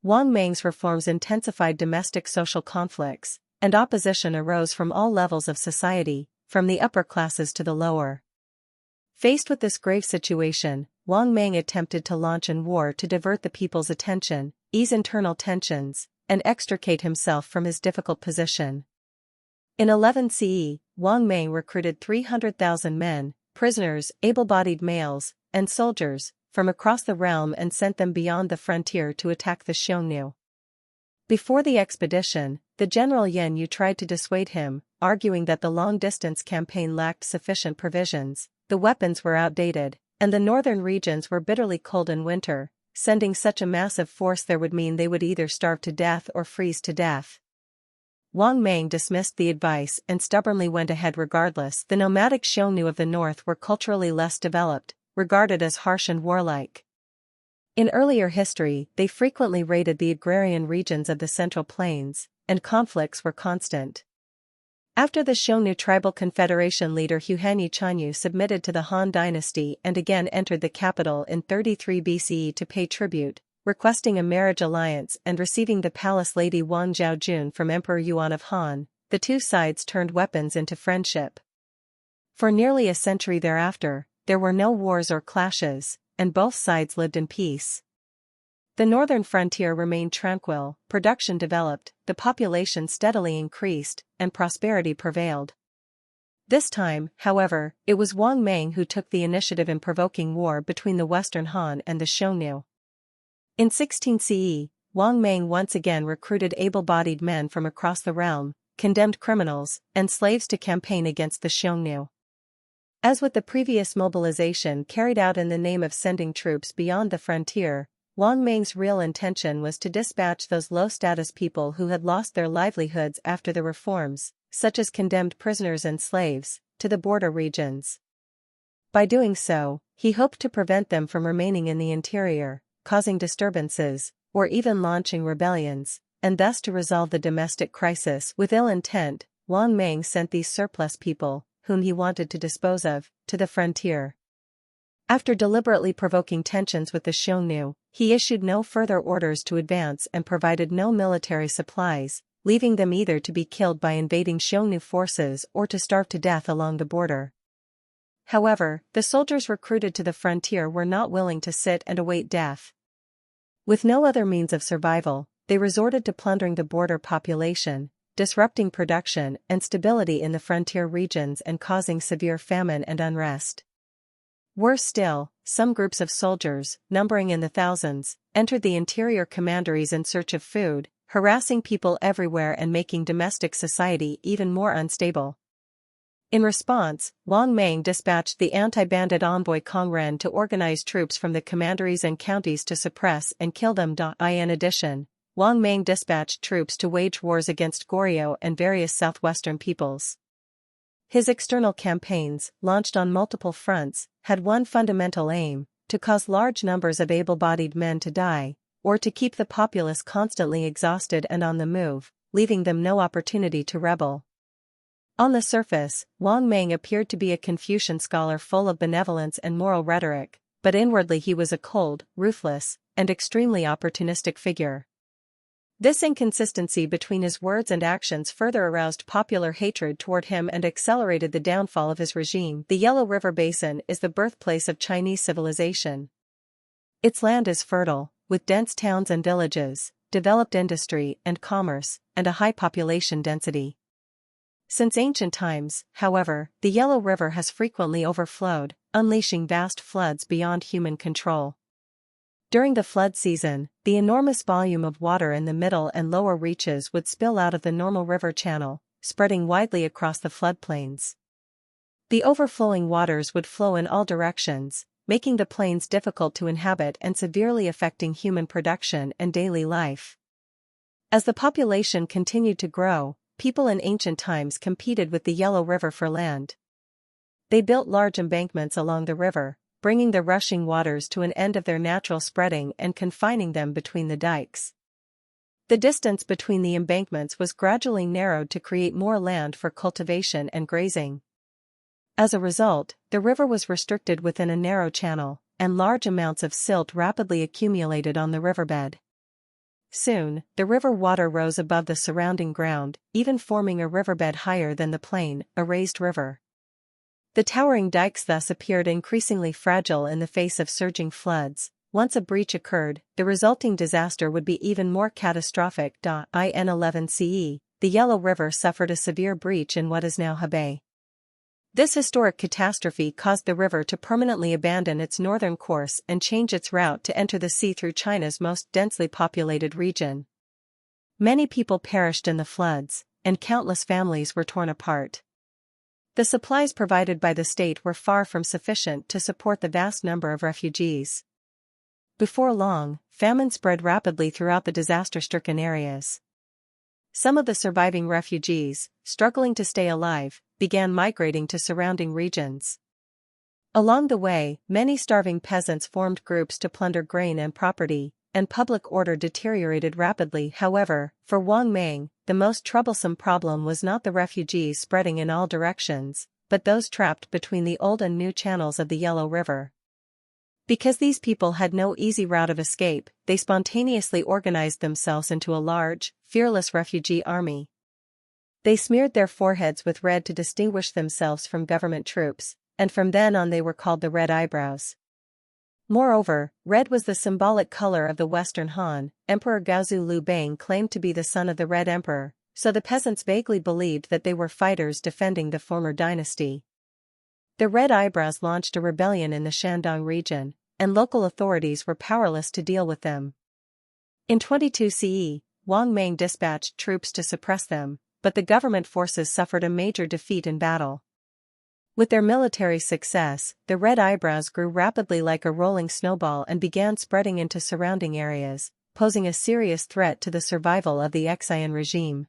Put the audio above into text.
Wang Mang's reforms intensified domestic social conflicts, and opposition arose from all levels of society, from the upper classes to the lower. Faced with this grave situation, Wang Mang attempted to launch a war to divert the people's attention, ease internal tensions, and extricate himself from his difficult position. In 11 CE, Wang Mang recruited 300,000 men, prisoners, able-bodied males, and soldiers, from across the realm and sent them beyond the frontier to attack the Xiongnu. Before the expedition, the general Yan Yu tried to dissuade him, arguing that the long-distance campaign lacked sufficient provisions, the weapons were outdated, and the northern regions were bitterly cold in winter. Sending such a massive force there would mean they would either starve to death or freeze to death. Wang Mang dismissed the advice and stubbornly went ahead regardless. The nomadic Xiongnu of the north were culturally less developed, regarded as harsh and warlike. In earlier history, they frequently raided the agrarian regions of the Central Plains, and conflicts were constant. After the Xiongnu tribal confederation leader Huanyi Chanyu submitted to the Han Dynasty and again entered the capital in 33 BCE to pay tribute, requesting a marriage alliance and receiving the palace lady Wang Zhaojun from Emperor Yuan of Han, the two sides turned weapons into friendship. For nearly a century thereafter, there were no wars or clashes, and both sides lived in peace. The northern frontier remained tranquil, production developed, the population steadily increased, and prosperity prevailed. This time, however, it was Wang Mang who took the initiative in provoking war between the Western Han and the Xiongnu. In 16 CE, Wang Mang once again recruited able-bodied men from across the realm, condemned criminals, and slaves to campaign against the Xiongnu. As with the previous mobilization carried out in the name of sending troops beyond the frontier, Wang Mang's real intention was to dispatch those low-status people who had lost their livelihoods after the reforms, such as condemned prisoners and slaves, to the border regions. By doing so, he hoped to prevent them from remaining in the interior, causing disturbances, or even launching rebellions, and thus to resolve the domestic crisis. With ill intent, Wang Mang sent these surplus people, whom he wanted to dispose of, to the frontier. After deliberately provoking tensions with the Xiongnu, he issued no further orders to advance and provided no military supplies, leaving them either to be killed by invading Xiongnu forces or to starve to death along the border. However, the soldiers recruited to the frontier were not willing to sit and await death. With no other means of survival, they resorted to plundering the border population, disrupting production and stability in the frontier regions and causing severe famine and unrest. Worse still, some groups of soldiers, numbering in the thousands, entered the interior commanderies in search of food, harassing people everywhere and making domestic society even more unstable. In response, Wang Mang dispatched the anti-bandit envoy Kong Ren to organize troops from the commanderies and counties to suppress and kill them. In addition, Wang Mang dispatched troops to wage wars against Goryeo and various southwestern peoples. His external campaigns, launched on multiple fronts, had one fundamental aim: to cause large numbers of able-bodied men to die, or to keep the populace constantly exhausted and on the move, leaving them no opportunity to rebel. On the surface, Wang Mang appeared to be a Confucian scholar full of benevolence and moral rhetoric, but inwardly he was a cold, ruthless, and extremely opportunistic figure. This inconsistency between his words and actions further aroused popular hatred toward him and accelerated the downfall of his regime. The Yellow River Basin is the birthplace of Chinese civilization. Its land is fertile, with dense towns and villages, developed industry and commerce, and a high population density. Since ancient times, however, the Yellow River has frequently overflowed, unleashing vast floods beyond human control. During the flood season, the enormous volume of water in the middle and lower reaches would spill out of the normal river channel, spreading widely across the floodplains. The overflowing waters would flow in all directions, making the plains difficult to inhabit and severely affecting human production and daily life. As the population continued to grow, people in ancient times competed with the Yellow River for land. They built large embankments along the river, bringing the rushing waters to an end of their natural spreading and confining them between the dikes. The distance between the embankments was gradually narrowed to create more land for cultivation and grazing. As a result, the river was restricted within a narrow channel, and large amounts of silt rapidly accumulated on the riverbed. Soon, the river water rose above the surrounding ground, even forming a riverbed higher than the plain, a raised river. The towering dikes thus appeared increasingly fragile in the face of surging floods. Once a breach occurred, the resulting disaster would be even more catastrophic. In 11 CE, the Yellow River suffered a severe breach in what is now Hebei. This historic catastrophe caused the river to permanently abandon its northern course and change its route to enter the sea through China's most densely populated region. Many people perished in the floods, and countless families were torn apart. The supplies provided by the state were far from sufficient to support the vast number of refugees. Before long, famine spread rapidly throughout the disaster-stricken areas. Some of the surviving refugees, struggling to stay alive, began migrating to surrounding regions. Along the way, many starving peasants formed groups to plunder grain and property, and public order deteriorated rapidly. However, for Wang Mang, the most troublesome problem was not the refugees spreading in all directions, but those trapped between the old and new channels of the Yellow River. Because these people had no easy route of escape, they spontaneously organized themselves into a large, fearless refugee army. They smeared their foreheads with red to distinguish themselves from government troops, and from then on they were called the Red Eyebrows. Moreover, red was the symbolic color of the Western Han. Emperor Gaozu Liu Bang claimed to be the son of the Red Emperor, so the peasants vaguely believed that they were fighters defending the former dynasty. The Red Eyebrows launched a rebellion in the Shandong region, and local authorities were powerless to deal with them. In 22 CE, Wang Mang dispatched troops to suppress them, but the government forces suffered a major defeat in battle. With their military success, the Red Eyebrows grew rapidly like a rolling snowball and began spreading into surrounding areas, posing a serious threat to the survival of the Xian regime.